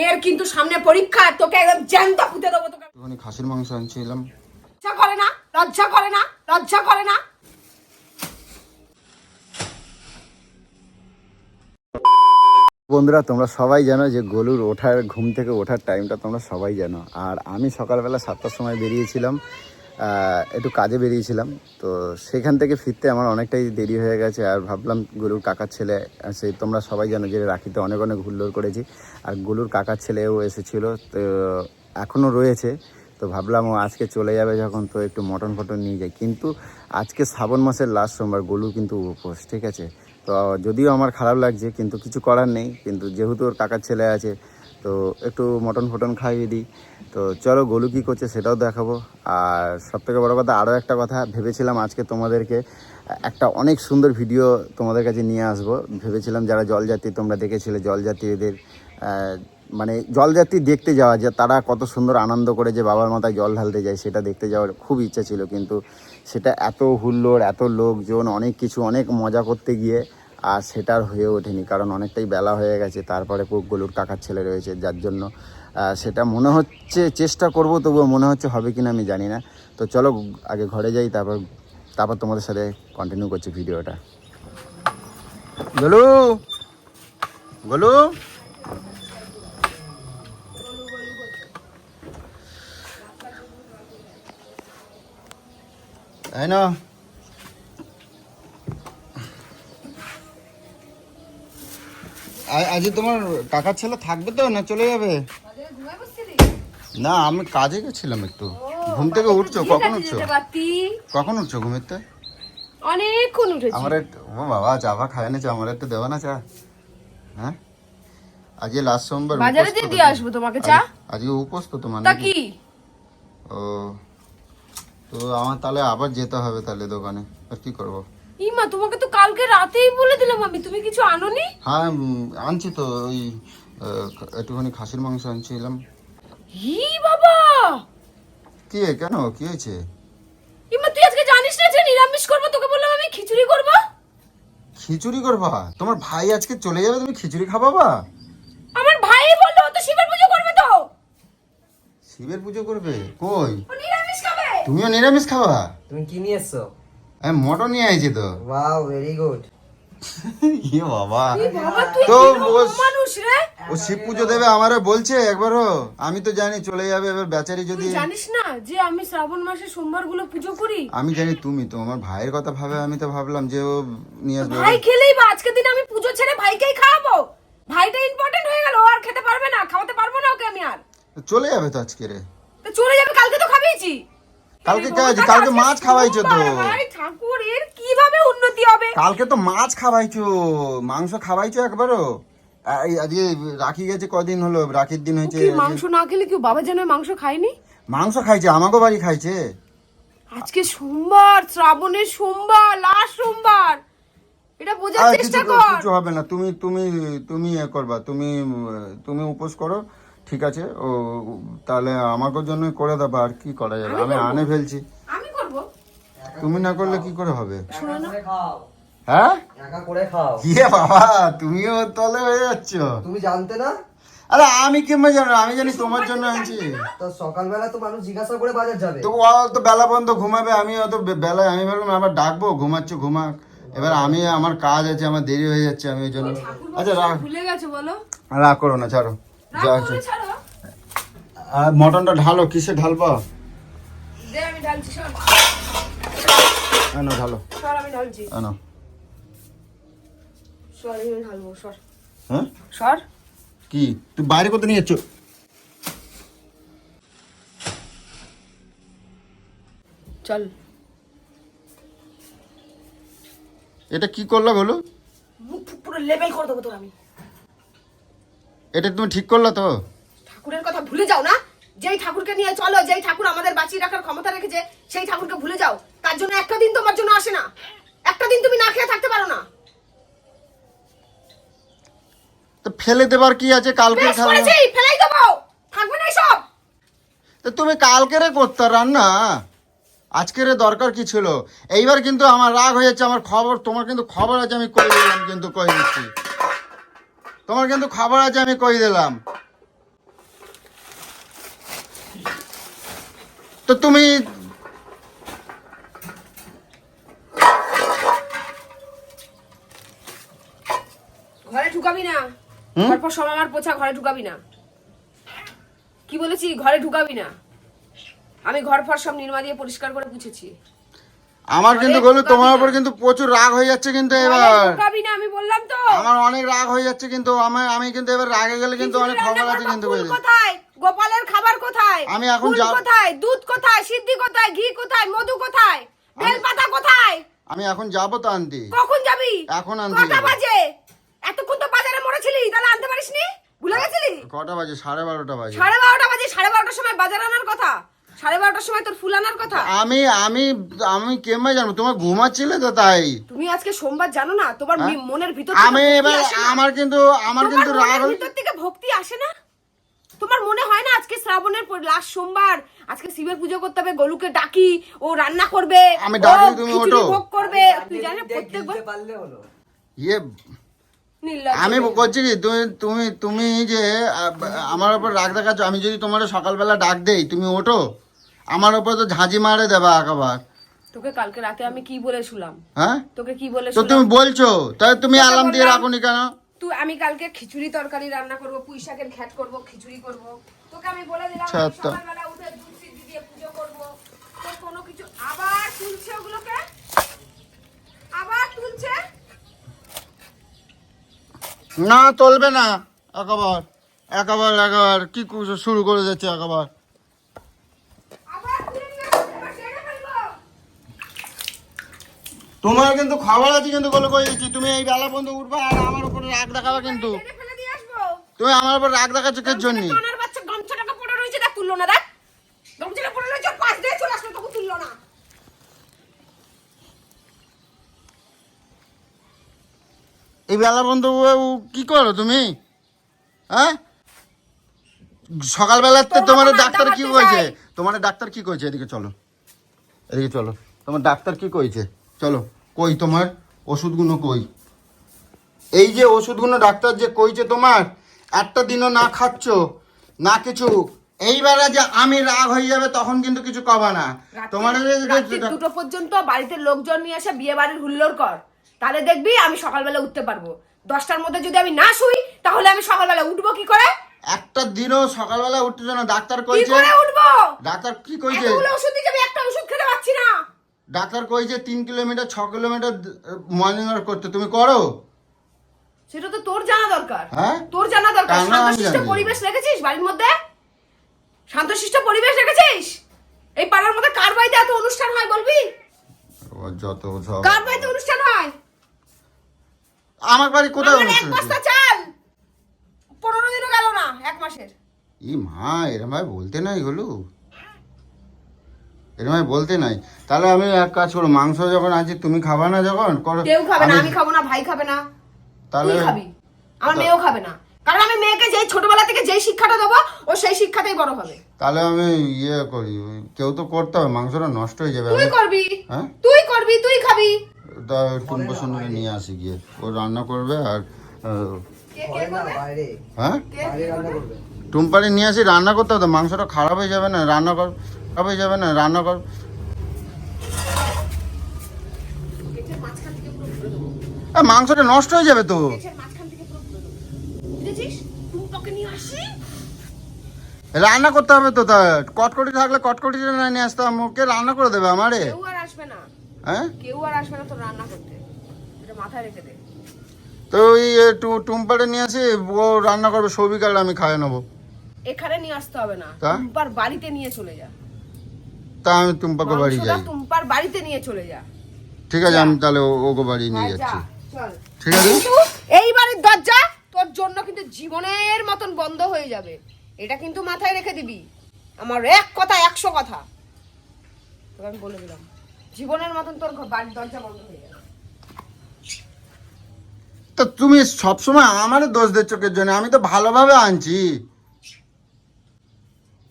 এর কিন্তু সামনে পরীক্ষা, তোকে একদম জ্যান্ত পুঁতে দেবো তোকে। ওখানে খাসির মাংস আনছিলাম। লজ্জা করে না, লজ্জা করে না, লজ্জা করে না। বন্ধুরা, তোমরা সবাই জানো যে গোলুর ঘুম থেকে ওঠার টাইমটা তোমরা সবাই জানো। আর আমি সকালবেলা 7টার সময় বেরিয়েছিলাম, একটু কাজে বেরিয়েছিলাম। তো সেখান থেকে ফিরতে আমার অনেকটাই দেরি হয়ে গেছে। আর ভাবলাম গোলুর কাকার ছেলে, সেই তোমরা সবাই জানো যে রাখিতে অনেক অনেক হুল্লোড় করেছি। আর গোলুর কাকার ছেলেও এসেছিলো, তো এখনও রয়েছে। তো ভাবলাম ও আজকে চলে যাবে যখন, তো একটু মটন ফটন নিয়ে যাই। কিন্তু আজকে শ্রাবণ মাসের লাস্ট সোমবার, গোলু কিন্তু উপোস, ঠিক আছে। তো যদিও আমার খারাপ লাগছে, কিন্তু কিছু করার নেই। কিন্তু যেহেতু ওর কাকার ছেলে আছে, তো একটু মটন ফটন খাইয়ে দিই। তো চলো গোলু কী করছে সেটাও দেখাবো। আর সবথেকে বড় কথা, আরও একটা কথা ভেবেছিলাম আজকে তোমাদেরকে একটা অনেক সুন্দর ভিডিও তোমাদের কাছে নিয়ে আসবো ভেবেছিলাম। যারা জলযাত্রী তোমরা দেখেছিলে, জলযাত্রীদের মানে জলযাত্রী দেখতে যাওয়া, যে তারা কত সুন্দর আনন্দ করে যে বাবার মাথায় জল ঢালতে যায়, সেটা দেখতে যাওয়ার খুব ইচ্ছা ছিল। কিন্তু সেটা এত হুল্লোড়, এত লোকজন, অনেক কিছু, অনেক মজা করতে গিয়ে আর সেটা আর হয়ে ওঠেনি। কারণ অনেকটাই বেলা হয়ে গেছে, তারপরে গোলুর কাকার ছেলে রয়েছে, যার জন্য সেটা মনে হচ্ছে চেষ্টা করব, তবুও মনে হচ্ছে হবে কিনা আমি জানি না। তো চলো আগে ঘরে যাই, তারপর তোমাদের সাথে কন্টিনিউ করছি ভিডিওটা। গোলু, গোলু, তাই না? আজ তোমার কাকার ছেলে থাকবে তো, না চলে যাবে? না, আমি কাজে গেছিলাম একটু। ঘুম থেকে উঠছো? কখন উঠছো? কখন উঠছো ঘুমেতে? অনেকক্ষণ উঠেছি। আমার ও বাবা, চা ফা খায় না, চা আমার একটু দেওয়া না চা। হ্যাঁ, আজকে লাস্ট সোমবার, বাজারে দিয়ে আসবো তোমাকে চা। আজকে উপোস তো তোমার তা নাকি? কি? ও, তো আমার তাহলে আবার যেতে হবে তাহলে দোকানে। আর কি করবো? ইমা, তোমাকে তো কালকে রাতেই বলে দিলাম আমি, তুমি কিছু আনোনি। হ্যাঁ, আনছি তো, ওই একটুখানি খাসির মাংস আনছিলাম। ই বাবা, কি কেন, কি হয়েছে? ইমা তুই আজকে জানিস না যে নিরামিষ করবো, তোকে বললাম আমি খিচুড়ি করবো। খিচুড়ি করবা? তোমার ভাই আজকে চলে যাবে, তুমি খিচুড়ি খাবাবা? আমার ভাই বললো তো শিবের পুজো করবে, তো শিবের পুজো করবে? কই, ও নিরামিষ খাবে। তুমিও নিরামিষ খাবা? তুমি কি নিয়ে এসছো? আমি মটন নিয়ে আইছি তো। Wow, very good. ইয়ে বাবা, এই বাবা, তুই তো কি মানুষ রে? ও শিব পুজো দেবে আমারে বলছে একবারও। আমি তো জানি চলে যাবে, এবার বেচারি যদি। তুই জানিস না যে আমি শ্রাবণ মাসে সোমবার গুলো পুজো করি? আমি জানি, তুমি তো আমার ভাইয়ের কথা ভাবে, আমি তো ভাবলাম যে ও নিয়ে আসবে। ভাই খেলেই বা, আজকের দিনে আমি পুজো ছেড়ে ভাইকেই খাওয়াবো? ভাইটা ইম্পর্টেন্ট হয়ে গেল, ও আর খেতে পারবে না, খাওয়াতে পারবো না ওকে আমি আর। চলে যাবে তো আজকে রে। তো চলে যাবে, কালকে তো খাবেইছি। কালকে কাজ, কালকে মাছ খাওয়াইছো তো। ভাই ঠাকুর, এর কিভাবে উন্নতি হবে? কালকে তো মাছ খাওয়াইছো, মাংস খাওয়াইছো একবারও। আজকে রাখি গেছে, কদিন হলো রাখির দিন হয়েছে। কি মাংস না খেলে কি বাবা যেন মাংস খায়নি? মাংস খাইছে, আমাকে বাড়ি খাইছে। আজকে সোমবার, শ্রাবণের সোমবার, লাস্ট সোমবার, এটা বোঝার চেষ্টা কর। কিছু হবে না, তুমি তুমি তুমি করবা, তুমি উপোস করো, ঠিক আছে। ও তাহলে আমাকে জন্য করে দেবা, আর কি করা যাবে, আমি আনে ফেলছি। আমি করব। তুমি না করলে কি করে হবে? শোনো না, খাও, হ্যাঁ, একা করে খাও। ইয়ে বাবা, তুমিও তলে হয়ে যাচ্ছ। তুমি জানতে না? আরে আমি কিংবা জানো, আমি জানি তোমার জন্য আনছি। তো সকালবেলা তো মানুষ জিজ্ঞাসা করে বাজার যাবে। তো ও তো বেলা পর্যন্ত ঘুমাবে, আমি অত বেলায়, আমি ভাবলাম আবার ডাকবো, ঘুমাচ্ছে ঘুমাক। এবার আমি, আমার কাজ আছে, আমার দেরি হয়ে যাচ্ছে, আমি ওই জন্য। আচ্ছা রাখ, ভুলে গেছো বলো। রাগ করো না, ছাড়ো যা আছে। আর মটনটা ঢালো, কিসে ঢালবা? দে আমি ঢালছি, সর না ঢালো, সর, আমি ঢালছি, না। সর আমি ঢালবো, সর হ্যাঁ, সর। কি তুই বাইরে করতে নিয়ে যাচ্ছ? চল। এটা কি করলা বলো? মুখ পুরো লেবেল করে দেবো তোর আমি। এটা তুমি ঠিক করলা তো? ঠাকুরের কথা ভুলে যাও না। যেই ঠাকুরকে নিয়ে চলো, যেই ঠাকুর আমাদের বাঁচিয়ে রাখার ক্ষমতা রেখেছে, সেই ঠাকুরকে ভুলে যাও। তার জন্য একটা দিন তোমার জন্য আসে না, একটা দিন তুমি না খেয়ে থাকতে পারো না। তো ফেলে দেবার কি আছে, কালকে বেশ খাবো। করেছি, ফেলাই দেবো, থাকবে না সব। তো তুমি কালকেরে করতে রান্না, আজকের দরকার কি ছিল? এইবার কিন্তু আমার রাগ হয়ে যাচ্ছে, আমার খবর, তোমার কিন্তু খবর আছে, আমি কই দিলাম, কিন্তু কই দিচ্ছি, তোমার কিন্তু খবর আছে, আমি কই দিলাম। তো তুমি ঘরে ঢুকাবি না, হুম? তারপর সব আমার পোছা, ঘরে ঢুকাবি না। কি বলেছি? ঘরে ঢুকাবি না। আমি ঘর ফর সব নির্মা দিয়ে পরিষ্কার করে পুছেছি। আমার কিন্তু ঘরে গোলু ঢুকাবি তোমার না। উপর কিন্তু প্রচুর রাগ হয়ে যাচ্ছে কিন্তু ঘরে এবার। ঢুকাবি না, আমি বললাম তো। আমার অনেক রাগ হয়ে যাচ্ছে কিন্তু আমি কিন্তু এবার রাগে গেলে কিন্তু অনেক খিচুড়ি খবর রান্না আছে করবো, কিন্তু ফুল কোথায়? গোপালের খাবার কোথায়? আমি এখন ফুল যাব- কোথায়? দুধ কোথায়? সিদ্ধি কোথায়? ঘি কোথায়? মধু কোথায়? বেলপাতা কোথায়? আমি এখন যাবো তো আনতে। কখন যাবি? এখন আনতে কটা যাবো। বাজে? এতক্ষণ তো বাজারে মরেছিলি, তাহলে আনতে পারিসনি? ভুলে গেছিলি? কটা বাজে? 12:30 বাজে। 12:30 বাজে। 12:30টার সময় বাজার আনার কথা। 12:30টার সময় তোর ফুল আনার কথা। আমি আমি আমি কেমন জানবো? তোমার ঘুমাচ্ছিলে তো তাই। তুমি আজকে সোমবার জানো না? তোমার হ্যাঁ? মনের ভিতর আমি থেকে এবার ভক্তি আসে না? আমার কিন্তু তোমার রাগ মনের হয়ে- ভিতর থেকে ভক্তি আসে না? তোমার মনে হয় না আজকে শ্রাবণের লাস্ট সোমবার, আজকে শিবের পুজো করতে হবে, গলুকে ডাকি, ও রান্না করবে, আমি ও ডাকলে তুমি খিচুড়ি ওঠো। ভোগ করবে। তুই জানিস প্রত্যেকবার পারলে হলো। ইয়ে নির্লজ্জ আমি মেয়ে। করছি কি, তুমি যে আমার উপর রাগ দেখাচ্ছ। আমি যদি তোমার সকালবেলা ডাক দেই, তুমি ওঠো, আমার উপর তো ঝাঁঝি মারে দেবা একেবার। তোকে কালকে রাতে আমি কি বলে শুলাম? হ্যাঁ, তোকে কি বলে তো তুমি শুলাম? বলছো, তাই তুমি তোকে আলাম দিয়ে বললাম, রাখোনি কেন? তুই আমি কালকে খিচুড়ি তরকারি রান্না করব, পুঁই শাকের ঘ্যাট করব, খিচুড়ি করব। তোকে আমি বলে দিলাম আমি আচ্ছা, তো। সকালবেলা উঠে দুধ সিদ্ধি দিয়ে পুজো করব। তো কোনো কিছু আবার তুলছে, ওগুলোকে আবার তুলছে। না চলবে না, একেবার কি শুরু করে যাচ্ছে একেবার। আবার তুলে নিয়ে আসছে, এবার টেনে ফেলবো। তোমার কিন্তু খবর আছে কিন্তু বলে কইছি, তুমি এই বেলা পর্যন্ত উঠবা আর আমার উপরে রাগ দেখাবে কিন্তু। টেনে ফেলে দিয়ে আসবো। তুমি আমার উপর রাগ দেখাচ্ছ কিসের জন্য? কানার বাচ্চা গামছাটাকে পড়ে রয়েছে, দেখ তুললো না, দেখ গামছাটা পড়ে রয়েছে, ওর পাশ দিয়ে চলে আসলো, তখন তুললো না। এই বেলা পর্যন্ত কি করো তুমি? হ্যাঁ, সকালবেলাতে তোর তোমার বাবা ডাক্তার আড্ডা কি মারতে কইছে? যায়। তোমার ডাক্তার কি কইছে? এদিকে চলো, এদিকে চলো। তোমার ডাক্তার কি কইছে? চলো, কই তোমার ওষুধগুলো কই? এই যে ওষুধগুলো ডাক্তার যে কইছে তোমার, একটা দিনও না খাচ্ছ না কিছু, এইবারে যে আমি রাগ হয়ে যাবে তখন কিন্তু কিছু কবা না। তোমার রাত্রি 2টো পর্যন্ত বাড়িতে লোকজন নিয়ে এসে বিয়ে বাড়ির হুল্লোড় কর, তাহলে দেখবি আমি সকালবেলা উঠতে পারবো। 10টার মধ্যে যদি আমি না শুই, তাহলে আমি সকালবেলা উঠবো কি করে? একটা দিনও সকালবেলা উঠতে না, ডাক্তার কি কইছে। করে উঠবো? ডাক্তার কি কইছে? এতগুলো ওষুধ দিয়ে যাবে, একটা ওষুধ খেতে পাচ্ছি না। ডাক্তার কইছে 3 কিলোমিটার 6 কিলোমিটার মর্নিং ওয়াক করতে, তুমি করো? সেটা তো তোর জানা দরকার। হ্যাঁ? তোর জানা দরকার। তা না, আমি শান্তশিষ্ট জানি। পরিবেশ রেখেছিস বাড়ির মধ্যে? শান্তশিষ্ট পরিবেশ রেখেছিস? এই পাড়ার মধ্যে কার বাড়িতে এত অনুষ্ঠান হয় বলবি? ও যত সব কার বাড়িতে অনুষ্ঠান হয়? আমার বাড়ি কোথায় আমার এক অনুষ্ঠান বস্তা হচ্ছে? চাল 15 দিনও গেল না, এক মাসের। ই মা, এরম ভাই বলতে নাই হলো, এরম ভাই বলতে নাই। তাহলে আমি এক কাজ করো, মাংস যখন আছে তুমি খাবা না, যখন করো কেউ খাবে না, আমি খাবো না, ভাই খাবে না, তাহলে তুই খাবি, আমার মেয়েও খাবে না। কারণ আমি মেয়েকে যেই ছোটবেলা থেকে যেই শিক্ষাটা দেবো, ও সেই শিক্ষাতেই বড় হবে। তাহলে আমি ইয়ে করি, কেউ তো করতে হবে, মাংসটা নষ্ট হয়ে যাবে। তুই করবি, হ্যাঁ, তুই করবি, তুই খাবি। তা টুম্পা শুনে নিয়ে আসি গিয়ে, ও রান্না করবে। আর কে ঘরে না, করবে? বাইরে হ্যাঁ, বাইরে রান্না করবে। টুম্পারে নিয়ে আসি, রান্না করতে হবে তো, মাংসটা খারাপ হয়ে যাবে না, রান্না কর, খারাপ হয়ে যাবে না, রান্না কর। পেটের মাঝখান থেকে পুরো ভরে দেবো। মাংসটা নষ্ট হয়ে যাবে তো। পেটের মাঝখান থেকে পুরো ভরে দেবো। বুঝেছিস? তুই তোকে নিয়ে আসি। রান্না করতে হবে তো, তা কটকটি থাকলে কটকটি নিয়ে আসতাম, কে রান্না করে দেবে আমারে? কেউ আর আসবে না, হ্যাঁ, কেউ আর আসবে না তোর রান্না করতে, এটা মাথায় রেখে দে। তো ওই টুম্পারে নিয়ে আসি, ও রান্না করবে, সৌভিক আর আমি খাইয়ে নেবো। এখানে নিয়ে আসতে হবে না, তা? টুম্পার বাড়িতে নিয়ে চলে যা। তা আমি টুম্পাকে বাড়ি মাংসটা যাই। টুম্পার বাড়িতে নিয়ে চলে যা। ঠিক আছে, আমি তাহলে ওকে বাড়ি নিয়ে হ্যাঁ, যা, যাচ্ছি। চল। ঠিক আছে। কিন্তু এই বাড়ির দরজা তোর জন্য কিন্তু জীবনের মতন বন্ধ হয়ে যাবে, এটা কিন্তু মাথায় রেখে দিবি। আমার এক কথা 100 কথা তোকে আমি বলে দিলাম, জীবনের মতন তোর বাড়ির দরজা বন্ধ হয়ে যাবে। তো তুমি সবসময় আমারও দোষ দিচ্ছ চোখের জন্য, আমি তো ভালোভাবে আনছি।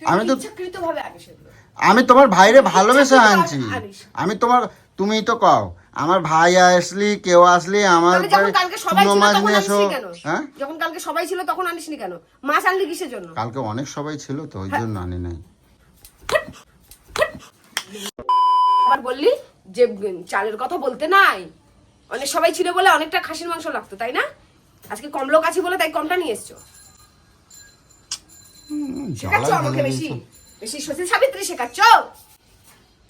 আমি তো- ইচ্ছাকৃত ভাবে আনিস এগুলো। আমি তোমার ভাইরে ভালোবেসে ইচ্ছাকৃত আনছি। আনিস। আমি তোমার, তুমিই তো কও আমার ভাই আসলি, কেউ আসলি আমার তাহলে যখন কালকে সবাই ছিল মাছ তখন নিয়ে এসো। আনিসনি কেন? হ্যাঁ, যখন কালকে সবাই ছিল তখন আনিসনি কেন? মাছ আনলি কিসের জন্য? কালকে অনেক সবাই ছিল তো, ওই জন্য আনি নাই। আবার বললি যে চালের কথা বলতে নাই, অনেক সবাই ছিল বলে অনেকটা খাসির মাংস লাগতো, তাই না? আজকে কম লোক আছে বলে তাই কমটা নিয়ে এসছো। শেখাচ্ছ আমাকে বেশি বেশি সতী সাবিত্রী শেখাচ্ছ।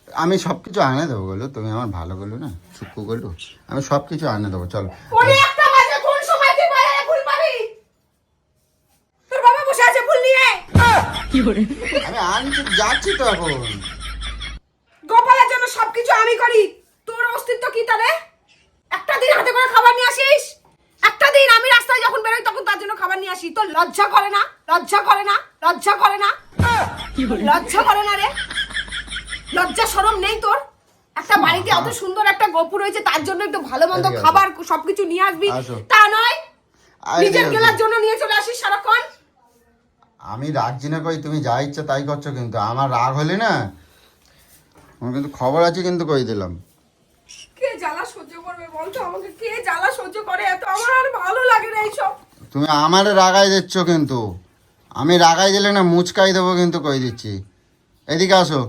আমি সবকিছু আনে দেবো বলো, তুমি আমার ভালো বলো না, চুক্কু বলো, আমি সবকিছু আনে দেবো, চলো। কোনে একটা বাজে কোন সময় তুই বাজারে ফুল পাবি? তোর বাবা বসে আছে ফুল নিয়ে। আমি আনছি, যাচ্ছি তো এখন। গোপালের জন্য সবকিছু আমি করি, তোর অস্তিত্ব কি তাহলে? একটা দিন হাতে করে খাবার নিয়ে আসিস, একটা দিন আমি রাস্তায় যখন বেরোই তখন তার জন্য খাবার নিয়ে আসি। তোর লজ্জা করে না? লজ্জা করে না? লজ্জা করে না? লজ্জা করে না রে? লজ্জা শরম নেই তোর? একটা বাড়িতে এত সুন্দর একটা গপু রয়েছে, তার জন্য একটু ভালো মন্দ এদিকে আসো। খাবার সবকিছু নিয়ে আসবি, আসো। তা নয় নিজের আসো। গেলার জন্য নিয়ে চলে আসিস সারাক্ষণ। আমি রাগছি না, কই তুমি যা ইচ্ছা তাই করছো, কিন্তু আমার রাগ হলে না, আমার কিন্তু খবর আছে, কিন্তু কই দিলাম। কে জ্বালা সহ্য করবে বলতো আমাকে? কে জ্বালা সহ্য করে এত? আমার আর ভালো লাগে না এইসব। তুমি আমারে রাগাই দিচ্ছ, কিন্তু আমি রাগাই দিলে না মুচকাই দেবো, কিন্তু কই দিচ্ছি। এদিকে আসো।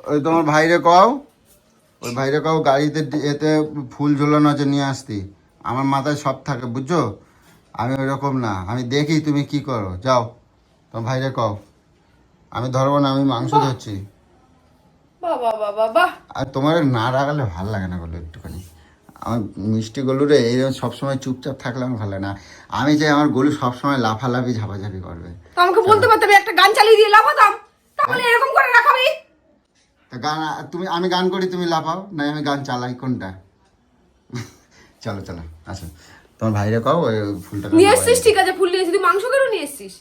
ওই তোমার ভাইরে কও, ওই ভাইরে কও গাড়িতে এতে ফুল ঝোলানো আছে নিয়ে আসতি। আমার মাথায় সব থাকে, বুঝছো? আমি ওইরকম না, আমি দেখি তুমি কি করো, যাও তোমার ভাইরে কও। আমি ধরবো না, আমি মাংস ধরছি। বাবা বাবা বাহ, আর তোমার না রাগালে ভালো লাগে না, বলো একটুখানি। আমার মিষ্টি গলুরে এইরকম সবসময় চুপচাপ থাকলে আমার ভালো লাগে না। আমি চাই আমার গলু সবসময় লাফালাফি ঝাপাঝাপি করবে। তো আমাকে বলতে পারতে একটা গান চালিয়ে দিয়ে লাফাতাম, তাহলে এরকম করে রাখাবি? তা গান আমি গান করি, তুমি লাফাও, না আমি গান চালাই, কোনটা? চলো চলো আসো, তোমার ভাইরে কও ওই ফুলটা নিয়ে এসছিস, ঠিক আছে ফুল নিয়ে এসছিস, তুই মাংস কেন নিয়ে এসছিস?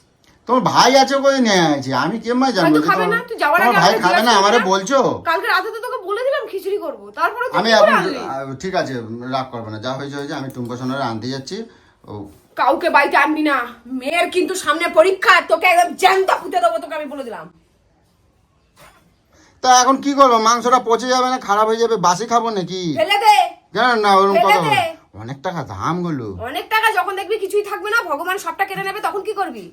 তোমার ভাই আছে কই নিয়ে আছে, আমি কেমন জানবো? তুই খাবে না? তুই যাওয়ার তোমার আগে ভাই আমাকে খাবে না, জিজ্ঞাসা আমারে করবি না? বলছো? কালকে রাতে তো তোকে বলে দিলাম খিচুড়ি করব, তারপরে তুই আমি কি করে এখন আনলি? ঠিক আছে, রাগ করবে না, যা হয়েছে হয়েছে, আমি টুম্পা সোনারে আনতে যাচ্ছি। ও কাউকে বাড়িতে আনবি না, মেয়ের কিন্তু সামনে পরীক্ষা, তোকে একদম জ্যান্ত পুঁতে দেবো, তোকে আমি বলে দিলাম। তা এখন কি করবো? মাংসটা পচে যাবে না, খারাপ হয়ে যাবে, বাসি খাবো নাকি? ফেলে দে। জানেন না ওরকম ফেলে কথা দে। বলে। অনেক টাকা দাম গুলো। অনেক টাকা, যখন দেখবি কিছুই থাকবে না, ভগবান সবটা কেড়ে নেবে, তখন কি করবি?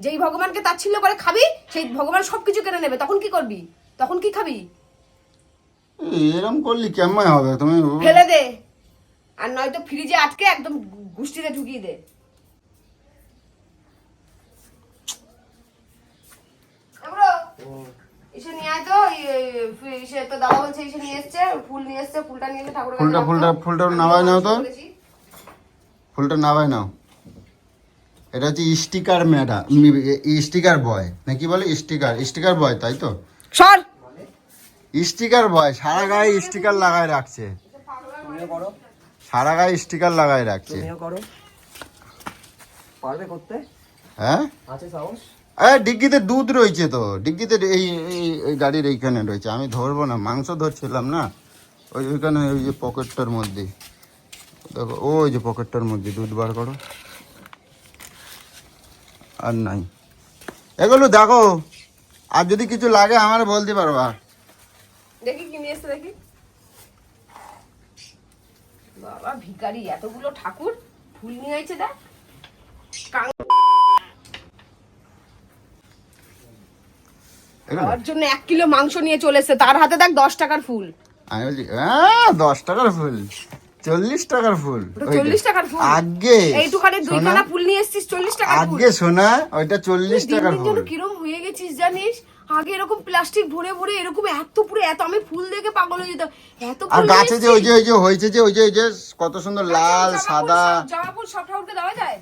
যেই ভগবানকে তাচ্ছিল্য করে খাবি, সেই ভগবান সবকিছু কেড়ে নেবে, তখন কি করবি? তখন কি খাবি? এরম করলি কেমন হবে তুমি? ফেলে দে, আর নয়তো ফ্রিজে আটকে একদম গুষ্টিতে ঢুকিয়ে দে। এসে নিয়ে আয় তো, এসে তো দাদা বলছে এসে নিয়ে এসছে, ফুল নিয়ে এসছে, ফুলটা নিয়ে এসে ঠাকুরের কাছে রাখো। ফুলটা নামাই নাও তো, ফুলটা নামাই নাও। এটা হচ্ছে স্টিকার ম্যাডাম, স্টিকার বয় নাকি বলে, স্টিকার বয়, তাই তো? সর। স্টিকার বয় সারা গায়ে স্টিকার লাগায় রাখছে, তুমিও করো, সারা গায়ে স্টিকার লাগায় রাখছে। তুমিও করো, পারবে করতে? হ্যাঁ, আছে সাহস? ডিগ্গিতে দুধ রয়েছে তো, ডিগ্গিতে এই গাড়ির এইখানে রয়েছে। আমি ধরবো না, মাংস ধরছিলাম না, ওইখানে ওই যে পকেটটার মধ্যে দেখো, ওই যে পকেটটার মধ্যে দুধ বার করো। আর নাই এগুলো দেখো, আর যদি কিছু লাগে আমার বলতে পারবা। দেখি কি নিয়ে এসছে দেখি। বাবা ভিখারি, এতগুলো ঠাকুর ফুল নিয়ে আইছে দেখ। খাওয়ার জন্য 1 কিলো মাংস নিয়ে চলে এসছে, তার হাতে দেখ 10 টাকার ফুল। আমি বলছি 10 টাকার ফুল, 40 টাকার ফুল। ওটা 40 টাকার ফুল? আগে এইটুখানে 2 খানা ফুল নিয়ে এসছিস 40 টাকার ফুল? আগে শোনা, ওইটা 40 টাকার দিন ফুল। দিন কিরম হয়ে গেছিস জানিস? আগে এরকম প্লাস্টিক ভরে ভরে এরকম এত পুরো এত, আমি ফুল দেখে পাগল হয়ে যেতাম, এত আর ফুল গাছে যে ওই যে হয়েছে যে ওই যে কত সুন্দর লাল সাদা। জামা ফুল সব ঠাকুরকে দেওয়া যায়?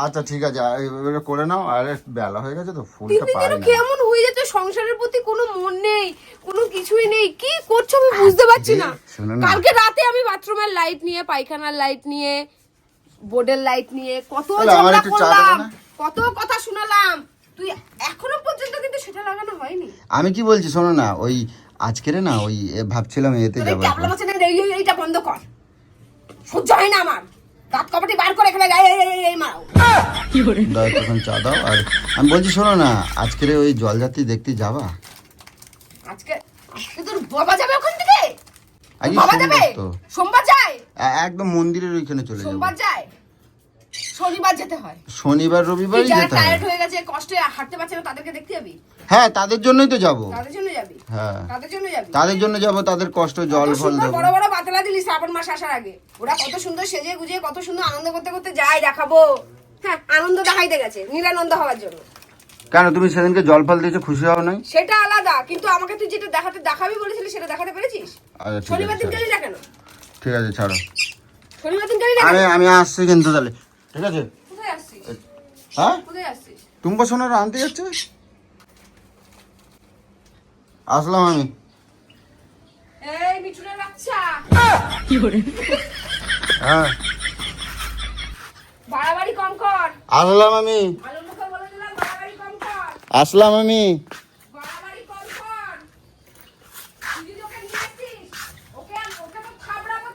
আচ্ছা ঠিক আছে, এবারে করে নাও। আরে বেলা হয়ে গেছে তো, দিন ফুলটা দিন পাই যেন না। কেমন হয়ে যাচ্ছে, সংসারের প্রতি কোনো মন নেই, কোনো কিছুই নেই, কি করছো আমি বুঝতে পারছি না। শোনো না। কালকে রাতে আমি বাথরুমের লাইট নিয়ে, পায়খানার লাইট নিয়ে, বোর্ডের লাইট নিয়ে কত তাহলে আমার ঝগড়া একটু চা দেবে করলাম, না? কত কথা শোনালাম, তুই এখনো পর্যন্ত কিন্তু সেটা লাগানো হয়নি। আমি কি বলছি শোনো না, ওই আজকের না ওই ভাবছিলাম এতে তোর এই যাবো ক্যাবলা মাছের এইটা বন্ধ কর, সহ্য হয় না আমার। দাঁত কপাটি বার করে এখানে এই মারাও। দাও তখন চা দাও। আর আমি বলছি শোনো না, আজকের ওই জলযাত্রী দেখতে যাবা? আজকে আজকে তোর বাবা যাবে ওখান থেকে? আজকে বাবা সোমবার যাবে? তো। সোমবার যায়? একদম মন্দিরের ওইখানে চলে যাবো। সোমবার যায়, শনিবার যেতে হয়। শনিবার রবিবারই যারা যেতে হয়। টায়ার্ড হয়ে গেছে, কষ্টে হাঁটতে পারছে না, তাদেরকে দেখতে যাবি? হ্যাঁ তাদের জন্যই তো যাব। তাদের জন্য যাবি? হ্যাঁ তাদের জন্য যাবি? তাদের জন্য যাব, তাদের কষ্ট জল কত ফল সুন্দর দেবো। বড় বড় বাতলা দিলি শ্রাবণ মাস আসার আগে। ওরা কত সুন্দর সেজে গুজে কত সুন্দর আনন্দ করতে করতে যায় দেখাবো। হ্যাঁ আনন্দ দেখাইতে গেছে নিরানন্দ হওয়ার জন্য। কেন তুমি সেদিনকে জল ফল দিয়েছো, খুশি হও নাই? সেটা আলাদা, কিন্তু আমাকে তুই যেটা দেখাবি বলেছিলি সেটা দেখাতে পেরেছিস? আচ্ছা ঠিক শনিবার আছে দিন গেলি না কেন? ঠিক আছে ছাড়ো। শনিবার দিন গেলি না আমি কেন? আমি আসছি কিন্তু তাহলে, ঠিক আছে? কোথায় আসছিস? হ্যাঁ কোথায় আসছিস? টুম্পা সোনার আনতে যাচ্ছে, আসলাম আমি। এই মিঠুনের বাচ্চা হ্যাঁ বাড়াবাড়ি কম কর। আসলাম আমি, ভালো মুখে বলে দিলাম বাড়াবাড়ি কম কর। আসলাম আমি। বাড়াবাড়ি কম কর। তুই যদি ওকে নিয়ে আসছিস, ওকে তো থাবড়াবো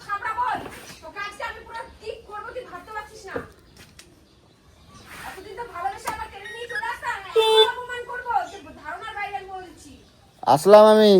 তোকে আজকে আমি পুরো ঠিক করবো, তুই ভাবতে পারছিস না। এতদিন তো ভালোবেসে আবার টেনে নিয়ে চলে আসতাম, এখন অপমান করবো, ধারণার বাইরে আমি বলছি। আসলাম আমি।